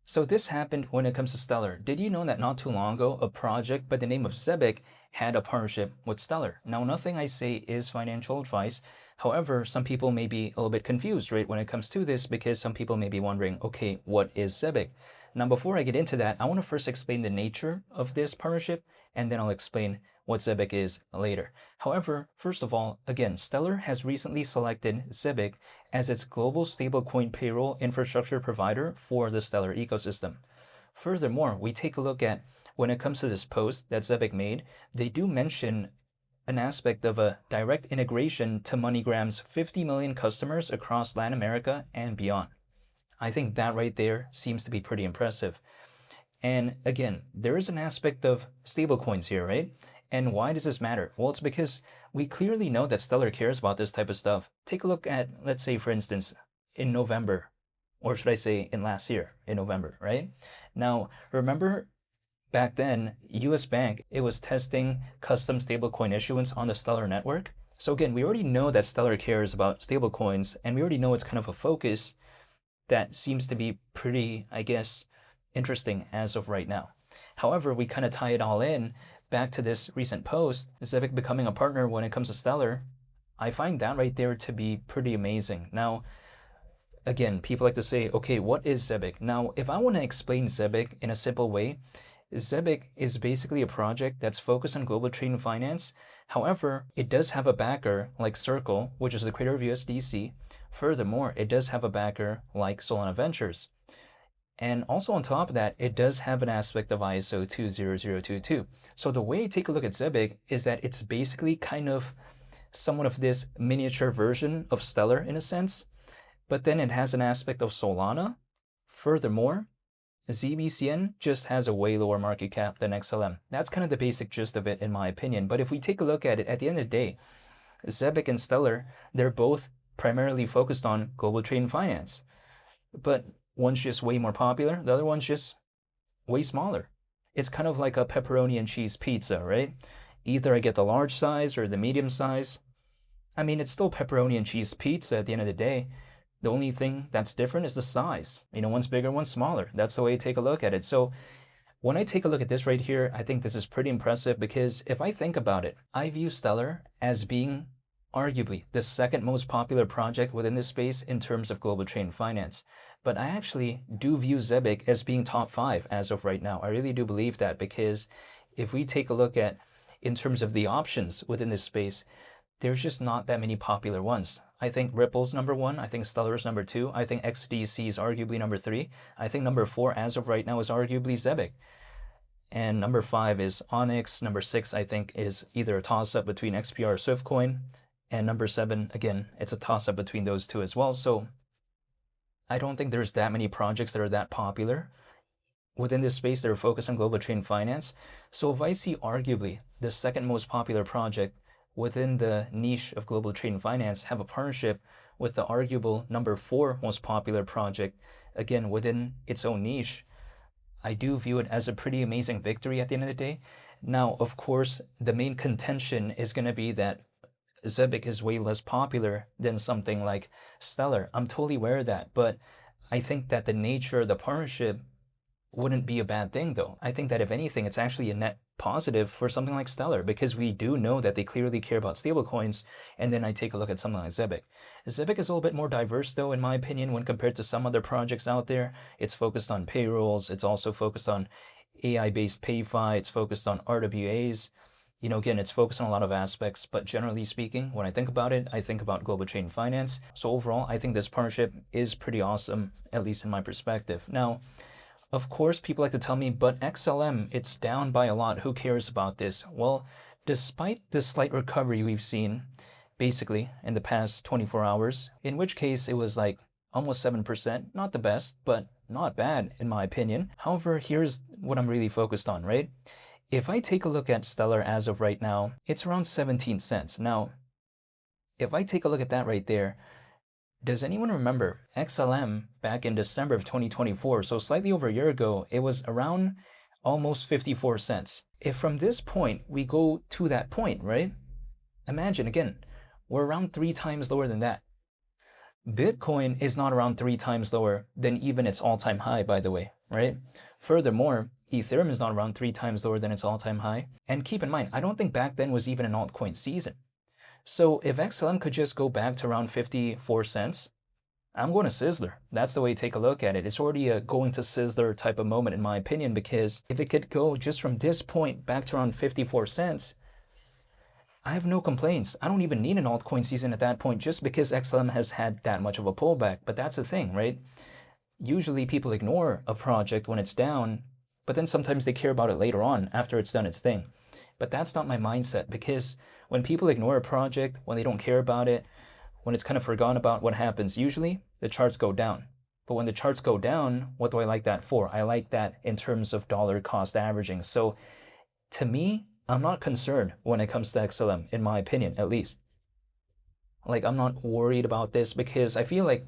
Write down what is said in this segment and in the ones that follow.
So this happened when it comes to Stellar. Did you know that not too long ago, a project by the name of Zebic had a partnership with Stellar? Now, nothing I say is financial advice. However, some people may be a little bit confused, right, when it comes to this, because some people may be wondering, okay, what is Zebic? Now, before I get into that, I want to first explain the nature of this partnership, and then I'll explain what Zebic is later. However, first of all, again, Stellar has recently selected Zebic as its global stablecoin payroll infrastructure provider for the Stellar ecosystem. Furthermore, we take a look at when it comes to this post that Zebic made, they do mention an aspect of a direct integration to MoneyGram's 50 million customers across Latin America and beyond. I think that right there seems to be pretty impressive. And again, there is an aspect of stablecoins here, right? And why does this matter? Well, it's because we clearly know that Stellar cares about this type of stuff. Take a look at, let's say, for instance, in November, or should I say in last year, in November, right? Now, remember back then, US Bank, it was testing custom stablecoin issuance on the Stellar network. So again, we already know that Stellar cares about stablecoins, and we already know it's kind of a focus that seems to be pretty, I guess, interesting as of right now. However, we kind of tie it all in back to this recent post, Zebic becoming a partner when it comes to Stellar. I find that right there to be pretty amazing. Now, again, people like to say, okay, what is Zebic? Now, if I want to explain Zebic in a simple way, Zebic is basically a project that's focused on global trade and finance. However, it does have a backer like Circle, which is the creator of USDC. Furthermore, it does have a backer like Solana Ventures. And also on top of that, it does have an aspect of ISO 20022. So the way I take a look at Zebic is that it's basically kind of somewhat of this miniature version of Stellar in a sense, but then it has an aspect of Solana. Furthermore, ZBCN just has a way lower market cap than XLM. That's kind of the basic gist of it in my opinion. But if we take a look at it, at the end of the day, Zebic and Stellar, they're both primarily focused on global trade and finance. But one's just way more popular, the other one's just way smaller. It's kind of like a pepperoni and cheese pizza, right? Either I get the large size or the medium size. I mean, it's still pepperoni and cheese pizza at the end of the day. The only thing that's different is the size. You know, one's bigger, one's smaller. That's the way you take a look at it. So when I take a look at this right here, I think this is pretty impressive because if I think about it, I view Stellar as being arguably the second most popular project within this space in terms of global trade and finance. But I actually do view Zebic as being top 5 as of right now. I really do believe that because if we take a look at in terms of the options within this space, there's just not that many popular ones. I think Ripple's number 1. I think Stellar's number 2. I think XDC is arguably number 3. I think number 4 as of right now is arguably Zebic. And number 5 is Onyx. Number 6, I think, is either a toss-up between XPR or Swiftcoin. And number 7, again, it's a toss-up between those two as well. So I don't think there's that many projects that are that popular within this space that are focused on global trade and finance. So if I see arguably the second most popular project within the niche of global trade and finance have a partnership with the arguable number 4 most popular project, again, within its own niche, I do view it as a pretty amazing victory at the end of the day. Now, of course, the main contention is going to be that Zebic is way less popular than something like Stellar. I'm totally aware of that, but I think that the nature of the partnership wouldn't be a bad thing though. I think that if anything, it's actually a net positive for something like Stellar because we do know that they clearly care about stablecoins. And then I take a look at something like Zebic. Zebic is a little bit more diverse though, in my opinion, when compared to some other projects out there. It's focused on payrolls. It's also focused on AI-based PayFi. It's focused on RWAs. You know, again, it's focused on a lot of aspects, but generally speaking, when I think about it, I think about global trade and finance. So overall, I think this partnership is pretty awesome, at least in my perspective. Now, of course, people like to tell me, but XLM, it's down by a lot. Who cares about this? Well, despite the slight recovery we've seen, basically, in the past 24 hours, in which case it was like almost 7%, not the best, but not bad in my opinion. However, here's what I'm really focused on, right? If I take a look at Stellar as of right now, it's around 17 cents. Now, if I take a look at that right there, does anyone remember XLM back in December of 2024, so slightly over a year ago, it was around almost 54 cents. If from this point we go to that point, right? Imagine again, we're around 3 times lower than that. Bitcoin is not around 3 times lower than even its all-time high, by the way, right? Furthermore, Ethereum is not around 3 times lower than its all-time high. And keep in mind, I don't think back then was even an altcoin season. So if XLM could just go back to around 54 cents, I'm going to Sizzler. That's the way to take a look at it. It's already a going to Sizzler type of moment in my opinion, because if it could go just from this point back to around 54 cents, I have no complaints. I don't even need an altcoin season at that point just because XLM has had that much of a pullback. But that's the thing, right? Usually people ignore a project when it's down, but then sometimes they care about it later on after it's done its thing. But that's not my mindset, because when people ignore a project, when they don't care about it, when it's kind of forgotten about, what happens? Usually the charts go down. But when the charts go down, what do I like that for? I like that in terms of dollar cost averaging. So to me, I'm not concerned when it comes to XLM, in my opinion, at least. Like, I'm not worried about this because I feel like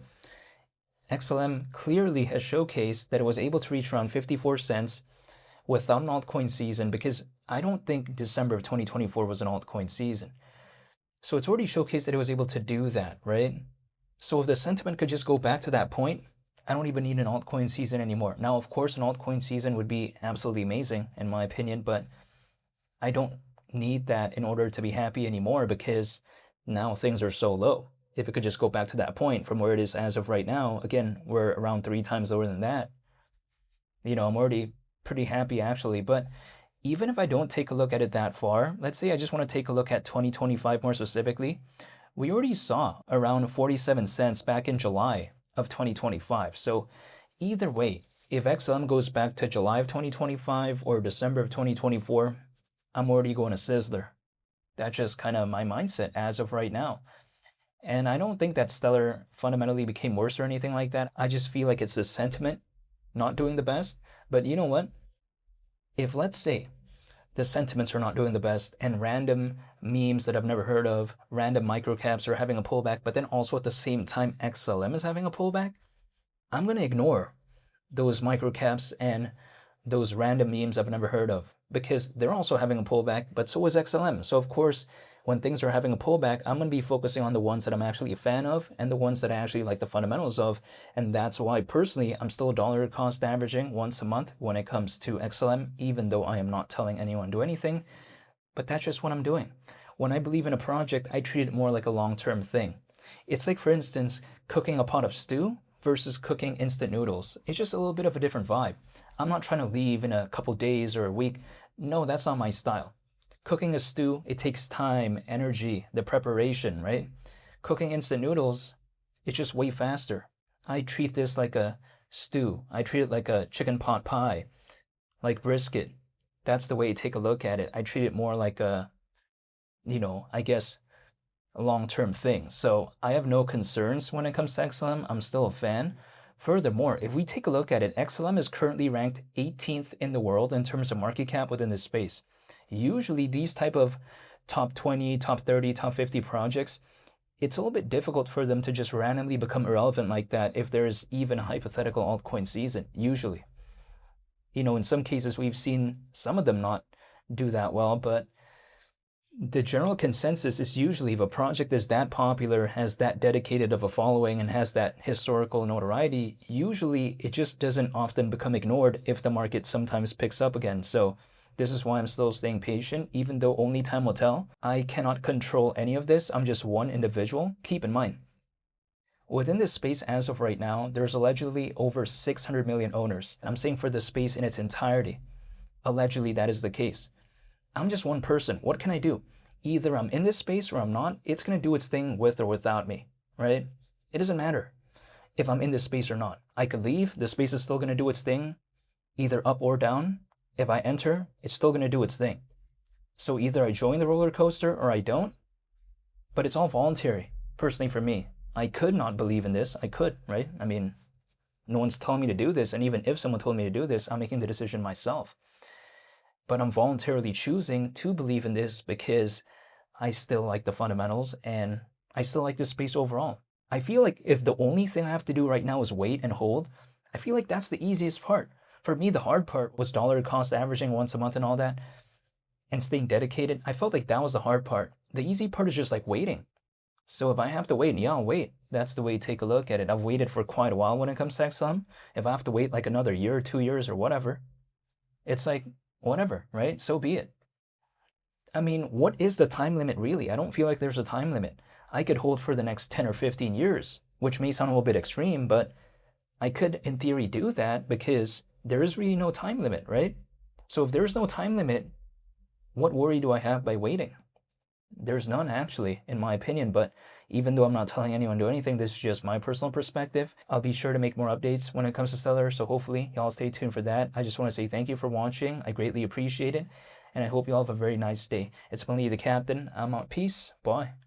XLM clearly has showcased that it was able to reach around 54 cents without an altcoin season, because I don't think December of 2024 was an altcoin season. So it's already showcased that it was able to do that, right? So if the sentiment could just go back to that point, I don't even need an altcoin season anymore. Now, of course, an altcoin season would be absolutely amazing, in my opinion, but I don't need that in order to be happy anymore, because now things are so low. If it could just go back to that point from where it is as of right now, again, we're around 3 times lower than that. I'm already pretty happy actually. But even if I don't take a look at it that far, let's say I just want to take a look at 2025 more specifically, we already saw around 47 cents back in July of 2025. So either way, if XLM goes back to July of 2025 or December of 2024, I'm already going to Sizzler. That's just kind of my mindset as of right now. And I don't think that Stellar fundamentally became worse or anything like that. I just feel like it's the sentiment not doing the best. But you know what? If, let's say, the sentiments are not doing the best and random memes that I've never heard of, random microcaps are having a pullback, but then also at the same time XLM is having a pullback, I'm going to ignore those microcaps and those random memes I've never heard of, because they're also having a pullback, but so is XLM. So of course, when things are having a pullback, I'm going to be focusing on the ones that I'm actually a fan of and the ones that I actually like the fundamentals of. And that's why personally, I'm still dollar cost averaging once a month when it comes to XLM, even though I am not telling anyone to do anything. But that's just what I'm doing. When I believe in a project, I treat it more like a long-term thing. It's like, for instance, cooking a pot of stew versus cooking instant noodles. It's just a little bit of a different vibe. I'm not trying to leave in a couple days or a week. No, that's not my style. Cooking a stew, it takes time, energy, the preparation, right? Cooking instant noodles, it's just way faster. I treat this like a stew. I treat it like a chicken pot pie, like brisket. That's the way to take a look at it. I treat it more like a, I guess, a long-term thing. So I have no concerns when it comes to XLM. I'm still a fan. Furthermore, if we take a look at it, XLM is currently ranked 18th in the world in terms of market cap within this space. Usually these type of top 20, top 30, top 50 projects, it's a little bit difficult for them to just randomly become irrelevant like that if there's even a hypothetical altcoin season, usually. In some cases, we've seen some of them not do that well, but the general consensus is usually if a project is that popular, has that dedicated of a following, and has that historical notoriety, usually it just doesn't often become ignored if the market sometimes picks up again. So this is why I'm still staying patient, even though only time will tell. I cannot control any of this. I'm just one individual. Keep in mind, within this space as of right now, there's allegedly over 600 million owners. I'm saying for the space in its entirety. Allegedly, that is the case. I'm just one person. What can I do? Either I'm in this space or I'm not. It's going to do its thing with or without me, right? It doesn't matter if I'm in this space or not. I could leave. The space is still going to do its thing, either up or down. If I enter, it's still going to do its thing. So either I join the roller coaster or I don't, but it's all voluntary, personally for me. I could not believe in this. I could, right? I mean, no one's telling me to do this. And even if someone told me to do this, I'm making the decision myself. But I'm voluntarily choosing to believe in this because I still like the fundamentals and I still like this space overall. I feel like if the only thing I have to do right now is wait and hold, I feel like that's the easiest part. For me, the hard part was dollar cost averaging once a month and all that and staying dedicated. I felt like that was the hard part. The easy part is just like waiting. So if I have to wait, yeah, I'll wait. That's the way to take a look at it. I've waited for quite a while when it comes to XLM. If I have to wait like another year or 2 years or whatever, it's like, whatever, right? So be it. I mean, what is the time limit really? I don't feel like there's a time limit. I could hold for the next 10 or 15 years, which may sound a little bit extreme, but I could, in theory, do that because there is really no time limit, right? So if there's no time limit, what worry do I have by waiting? There's none, actually, in my opinion, but even though I'm not telling anyone to do anything, this is just my personal perspective. I'll be sure to make more updates when it comes to Stellar, so hopefully y'all stay tuned for that. I just want to say thank you for watching. I greatly appreciate it, and I hope you all have a very nice day. It's Millie the Captain. I'm out. Peace. Bye.